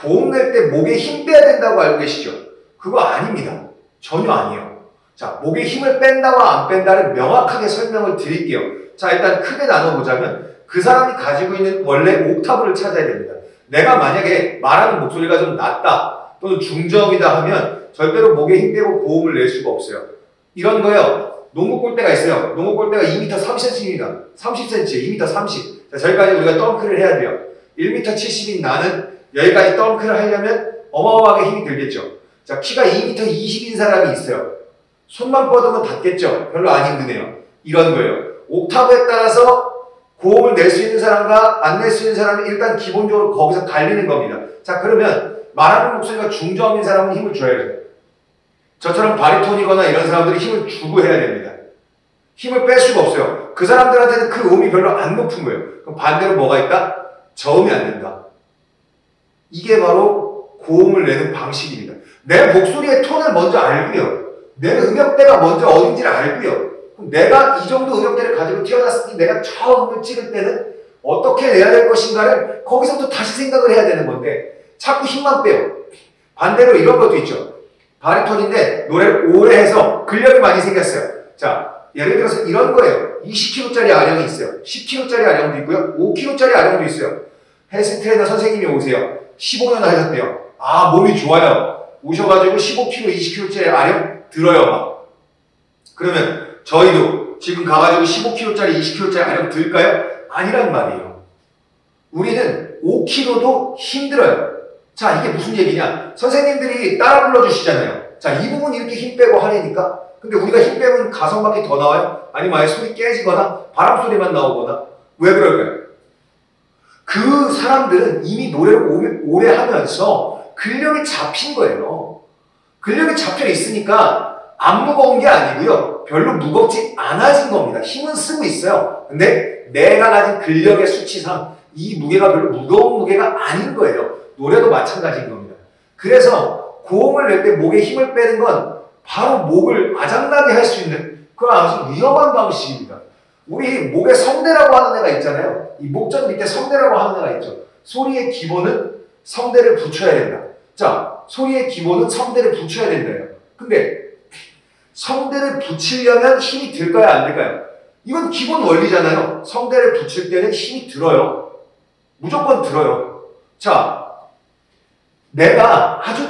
고음 낼 때 목에 힘 빼야 된다고 알고 계시죠? 그거 아닙니다. 전혀 아니에요. 자, 목에 힘을 뺀다와 안 뺀다를 명확하게 설명을 드릴게요. 자, 일단 크게 나눠보자면 그 사람이 가지고 있는 원래 옥타브를 찾아야 됩니다. 내가 만약에 말하는 목소리가 좀 낮다 또는 중저음이다 하면 절대로 목에 힘 빼고 고음을 낼 수가 없어요. 이런 거요. 농구 골대가 있어요. 농구 골대가 2m 30cm입니다. 30cm, 2m 30. 자, 저기까지 우리가 덩크를 해야 돼요. 1m 70인 나는 여기까지 덩크를 하려면 어마어마하게 힘이 들겠죠. 자, 키가 2m 20인 사람이 있어요. 손만 뻗으면 닿겠죠. 별로 안 힘드네요. 이런 거예요. 옥타브에 따라서 고음을 낼 수 있는 사람과 안 낼 수 있는 사람이 일단 기본적으로 거기서 갈리는 겁니다. 자, 그러면 말하는 목소리가 중저음인 사람은 힘을 줘야죠. 저처럼 바리톤이거나 이런 사람들이 힘을 주고 해야 됩니다. 힘을 뺄 수가 없어요. 그 사람들한테는 그 음이 별로 안 높은 거예요. 그럼 반대로 뭐가 있다? 저음이 안 된다. 이게 바로 고음을 내는 방식입니다. 내 목소리의 톤을 먼저 알고요. 내 음역대가 먼저 어딘지를 알고요. 그럼 내가 이 정도 음역대를 가지고 태어났으니 내가 처음을 찍을 때는 어떻게 내야 될 것인가를 거기서부터 다시 생각을 해야 되는 건데 자꾸 힘만 빼요. 반대로 이런 것도 있죠. 바리톤인데 노래를 오래 해서 근력이 많이 생겼어요. 자, 예를 들어서 이런 거예요. 20kg짜리 아령이 있어요. 10kg짜리 아령도 있고요. 5kg짜리 아령도 있어요. 헬스 트레이너 선생님이 오세요. 15년 하셨대요. 아, 몸이 좋아요. 오셔가지고 15kg, 20kg짜리 아령 들어요. 막. 그러면 저희도 지금 가가지고 15kg짜리, 20kg짜리 아령 들까요? 아니란 말이에요. 우리는 5kg도 힘들어요. 자, 이게 무슨 얘기냐? 선생님들이 따라 불러주시잖아요. 자, 이 부분 이렇게 힘 빼고 하려니까. 근데 우리가 힘 빼면 가성밖에 더 나와요? 아니면 아예 소리 깨지거나 바람 소리만 나오거나. 왜 그럴까요? 그 사람들은 이미 노래를 오래 하면서 근력이 잡힌 거예요. 근력이 잡혀 있으니까 안 무거운 게 아니고요. 별로 무겁지 않아진 겁니다. 힘은 쓰고 있어요. 근데 내가 가진 근력의 수치상 이 무게가 별로 무거운 무게가 아닌 거예요. 노래도 마찬가지인 겁니다. 그래서 고음을 낼 때 목에 힘을 빼는 건 바로 목을 아작나게 할 수 있는 그런 아주 위험한 방식입니다. 우리 목에 성대라고 하는 애가 있잖아요. 이 목전 밑에 성대라고 하는 애가 있죠. 소리의 기본은 성대를 붙여야 된다. 자, 소리의 기본은 성대를 붙여야 된다요. 근데 성대를 붙이려면 힘이 들까요? 안 들까요? 이건 기본 원리잖아요. 성대를 붙일 때는 힘이 들어요. 무조건 들어요. 자, 내가 아주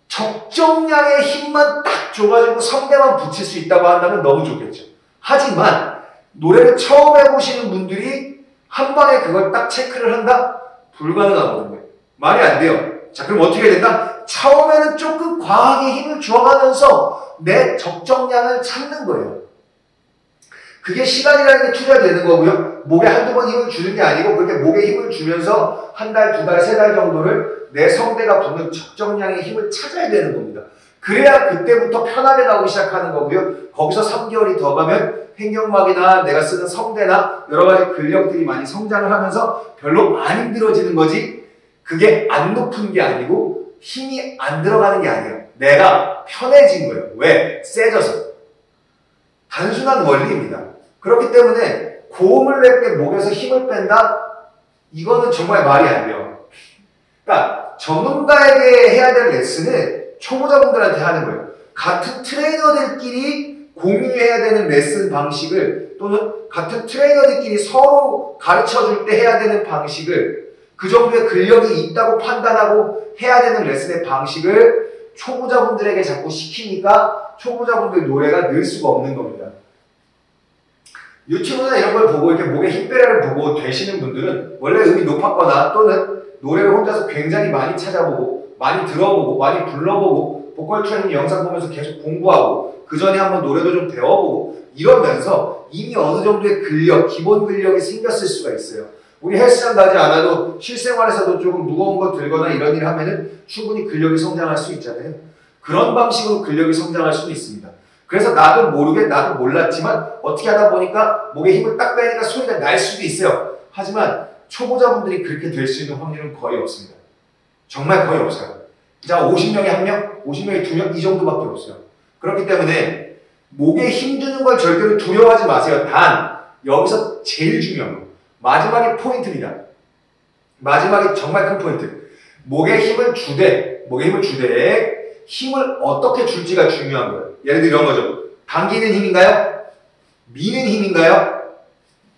적정량의 힘만 딱 줘가지고 성대만 붙일 수 있다고 한다면 너무 좋겠죠. 하지만 노래를 처음 해보시는 분들이 한 방에 그걸 딱 체크를 한다? 불가능하거든요. 말이 안 돼요. 자, 그럼 어떻게 해야 된다? 처음에는 조금 과하게 힘을 줘가면서 내 적정량을 찾는 거예요. 그게 시간이라는 게 투자되는 거고요. 목에 한두 번 힘을 주는 게 아니고 그렇게 목에 힘을 주면서 한 달, 두 달, 세 달 정도를 내 성대가 붙는 적정량의 힘을 찾아야 되는 겁니다. 그래야 그때부터 편하게 나오기 시작하는 거고요. 거기서 3개월이 더 가면 횡격막이나 내가 쓰는 성대나 여러 가지 근력들이 많이 성장을 하면서 별로 안 힘들어지는 거지 그게 안 높은 게 아니고 힘이 안 들어가는 게 아니에요. 내가 편해진 거예요. 왜? 세져서. 단순한 원리입니다. 그렇기 때문에 고음을 낼 때 목에서 힘을 뺀다? 이거는 정말 말이 안 돼요. 그러니까 전문가에게 해야 될 레슨은 초보자분들한테 하는 거예요. 같은 트레이너들끼리 공유해야 되는 레슨 방식을 또는 같은 트레이너들끼리 서로 가르쳐줄 때 해야 되는 방식을 그 정도의 근력이 있다고 판단하고 해야 되는 레슨의 방식을 초보자분들에게 자꾸 시키니까 초보자분들 노래가 늘 수가 없는 겁니다. 유튜브나 이런 걸 보고 이렇게 목에 힘 빼라를 보고 되시는 분들은 원래 음이 높았거나 또는 노래를 혼자서 굉장히 많이 찾아보고 많이 들어보고 많이 불러보고 보컬 트레이닝 영상 보면서 계속 공부하고 그 전에 한번 노래도 좀 배워보고 이러면서 이미 어느 정도의 근력, 기본 근력이 생겼을 수가 있어요. 우리 헬스장 가지 않아도 실생활에서도 조금 무거운 거 들거나 이런 일 하면은 충분히 근력이 성장할 수 있잖아요. 그런 방식으로 근력이 성장할 수도 있습니다. 그래서 나도 모르게 나도 몰랐지만 어떻게 하다 보니까 목에 힘을 딱 빼니까 소리가 날 수도 있어요. 하지만 초보자분들이 그렇게 될 수 있는 확률은 거의 없습니다. 정말 거의 없어요. 자, 50명에 1명, 50명에 2명 이 정도밖에 없어요. 그렇기 때문에 목에 힘 주는 걸 절대로 두려워하지 마세요. 단 여기서 제일 중요한 거 마지막에 포인트입니다. 마지막에 정말 큰 포인트. 목에 힘을 주되 힘을 어떻게 줄지가 중요한 거예요. 예를 들어 이런 거죠. 당기는 힘인가요? 미는 힘인가요?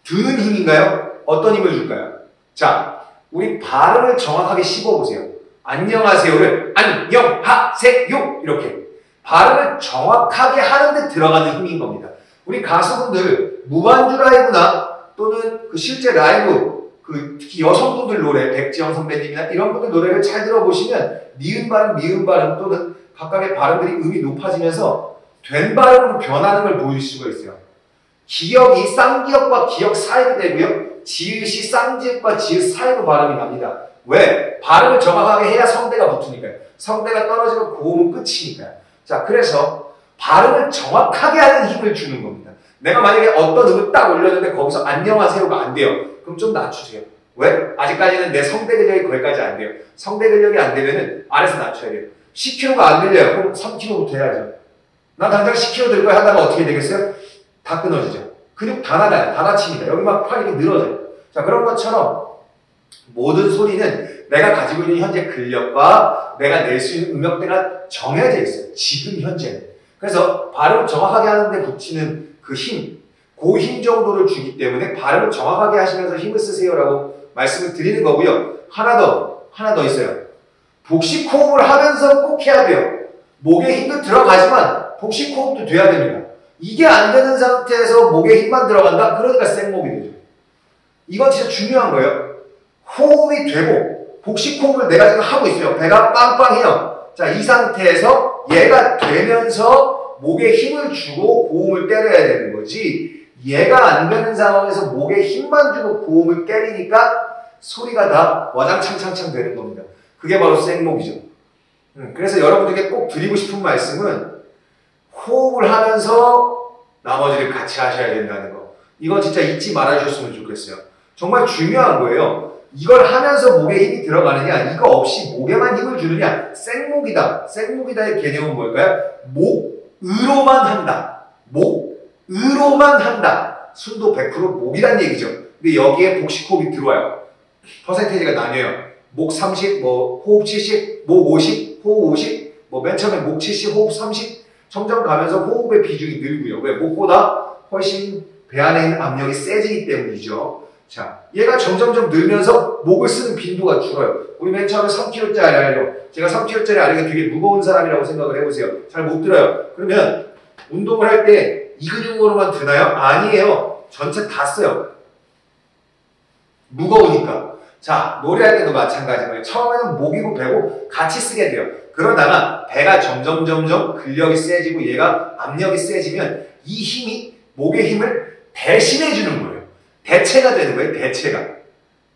드는 힘인가요? 어떤 힘을 줄까요? 자, 우리 발음을 정확하게 씹어보세요. 안녕하세요를 안녕하세요 이렇게 발음을 정확하게 하는데 들어가는 힘인 겁니다. 우리 가수분들 무반주 라이브나 또는 그 실제 라이브 특히 여성분들 노래 백지영 선배님이나 이런 분들 노래를 잘 들어보시면 미음 발음 또는 각각의 발음들이 음이 높아지면서 된 발음으로 변하는 걸 보일 수가 있어요. 기역이 쌍기역과 기역 사이로 되고요. 지읒이 쌍지읒과 지읒 사이로 발음이 납니다. 왜? 발음을 정확하게 해야 성대가 붙으니까요. 성대가 떨어지면 고음은 끝이니까요. 자, 그래서 발음을 정확하게 하는 힘을 주는 겁니다. 내가 만약에 어떤 음을 딱 올렸는데 거기서 안녕하세요가 안 돼요. 그럼 좀 낮추세요. 왜? 아직까지는 내 성대 근력이 거기까지 안 돼요. 성대 근력이 안 되면은 아래서 낮춰야 돼요. 10kg가 안 들려요. 그럼 3kg부터 해야죠. 나 당장 10kg 들 거야 하다가 어떻게 되겠어요? 다 끊어지죠. 근육 다 나가요. 다 다칩니다. 여기 막 팔이 이렇게 늘어져요. 자, 그런 것처럼 모든 소리는 내가 가지고 있는 현재 근력과 내가 낼 수 있는 음역대가 정해져 있어요. 지금 현재는. 그래서 발음을 정확하게 하는데 붙이는 그 힘, 그 힘 정도를 주기 때문에 발음을 정확하게 하시면서 힘을 쓰세요라고 말씀을 드리는 거고요. 하나 더 있어요. 복식 호흡을 하면서 꼭 해야 돼요. 목에 힘도 들어가지만 복식 호흡도 돼야 됩니다. 이게 안 되는 상태에서 목에 힘만 들어간다? 그러니까 생목이 되죠. 이건 진짜 중요한 거예요. 호흡이 되고 복식 호흡을 내가 지금 하고 있어요. 배가 빵빵해요. 자, 이 상태에서 얘가 되면서 목에 힘을 주고 고음을 때려야 되는 거지, 얘가 안 되는 상황에서 목에 힘만 주고 고음을 때리니까 소리가 다 와장창창창 되는 겁니다. 그게 바로 생목이죠. 그래서 여러분들께 꼭 드리고 싶은 말씀은 호흡을 하면서 나머지를 같이 하셔야 된다는 거. 이거 진짜 잊지 말아주셨으면 좋겠어요. 정말 중요한 거예요. 이걸 하면서 목에 힘이 들어가느냐, 이거 없이 목에만 힘을 주느냐, 생목이다. 생목이다의 개념은 뭘까요? 목으로만 한다. 목으로만 한다. 순도 100% 목이란 얘기죠. 근데 여기에 복식호흡이 들어와요. 퍼센테이지가 나뉘어요. 목 30, 호흡 70, 목 50, 호흡 50, 맨 처음에 목 70, 호흡 30, 점점 가면서 호흡의 비중이 늘고요. 왜? 목보다 훨씬 배 안에 있는 압력이 세지기 때문이죠. 자, 얘가 점점점 늘면서 목을 쓰는 빈도가 줄어요. 우리 맨 처음에 3kg짜리 알려. 제가 3kg짜리 알리가 되게 무거운 사람이라고 생각을 해보세요. 잘 못 들어요. 그러면 운동을 할 때 이 근육으로만 드나요? 아니에요. 전체 다 써요. 무거우니까. 자, 노래할 때도 마찬가지고요. 처음에는 목이고 배고 같이 쓰게 돼요. 그러다가 배가 점점 근력이 세지고 얘가 압력이 세지면 이 힘이 목의 힘을 대신해 주는 거예요. 대체가 되는 거예요. 대체가.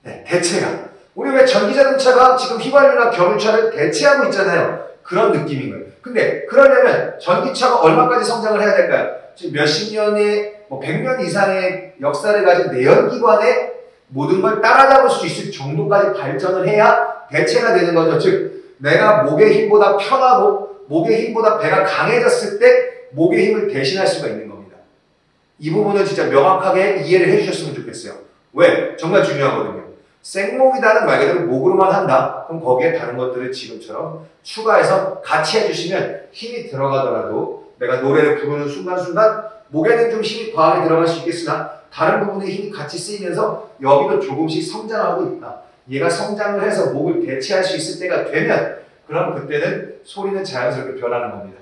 네, 대체가. 우리 왜 전기자동차가 지금 휘발유나 경유차를 대체하고 있잖아요. 그런 느낌인 거예요. 근데 그러려면 전기차가 얼마까지 성장을 해야 될까요? 지금 몇십 년의 100년 이상의 역사를 가진 내연기관의 모든 걸 따라잡을 수 있을 정도까지 발전을 해야 대체가 되는 거죠. 즉 내가 목의 힘보다 편하고 목의 힘보다 배가 강해졌을 때 목의 힘을 대신할 수가 있는 겁니다. 이 부분은 진짜 명확하게 이해를 해주셨으면 좋겠어요. 왜? 정말 중요하거든요. 생목이다는 말 그대로 목으로만 한다. 그럼 거기에 다른 것들을 지금처럼 추가해서 같이 해주시면 힘이 들어가더라도 내가 노래를 부르는 순간순간 목에는 좀 힘이 과하게 들어갈 수 있겠으나 다른 부분에 힘이 같이 쓰이면서 여기도 조금씩 성장하고 있다. 얘가 성장을 해서 목을 대체할 수 있을 때가 되면 그럼 그때는 소리는 자연스럽게 변하는 겁니다.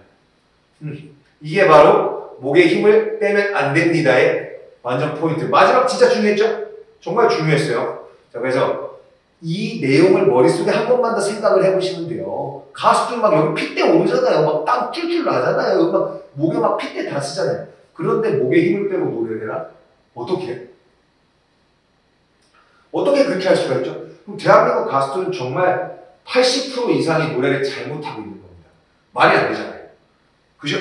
이게 바로 목에 힘을 빼면 안 됩니다의 완전 포인트. 마지막 진짜 중요했죠? 정말 중요했어요. 자, 그래서 이 내용을 머릿속에 한 번만 더 생각을 해보시면 돼요. 가수들 막 여기 핏대 오르잖아요. 막 땀 찔찔 나잖아요. 막 목에 막 핏대 다 쓰잖아요. 그런데 목에 힘을 빼고 노래를 해라? 어떻게? 어떻게 그렇게 할 수가 있죠? 그럼 대한민국 가수들은 정말 80% 이상이 노래를 잘못하고 있는 겁니다. 말이 안 되잖아요. 그죠?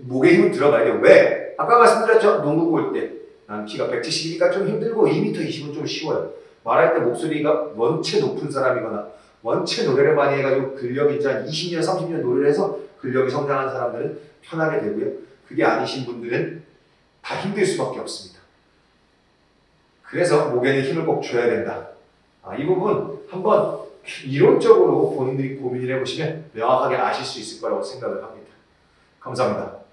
목에 힘을 들어가야 돼요. 왜? 아까 말씀드렸죠? 농구 볼 때. 난 키가 170이니까 좀 힘들고 2m 20은 좀 쉬워요. 말할 때 목소리가 원체 높은 사람이거나 원체 노래를 많이 해가지고 근력이 이제 한 20년, 30년 노래를 해서 근력이 성장한 사람들은 편하게 되고요. 그게 아니신 분들은 다 힘들 수밖에 없습니다. 그래서 목에는 힘을 꼭 줘야 된다. 이 부분 한번 이론적으로 본인들이 고민을 해보시면 명확하게 아실 수 있을 거라고 생각을 합니다. 감사합니다.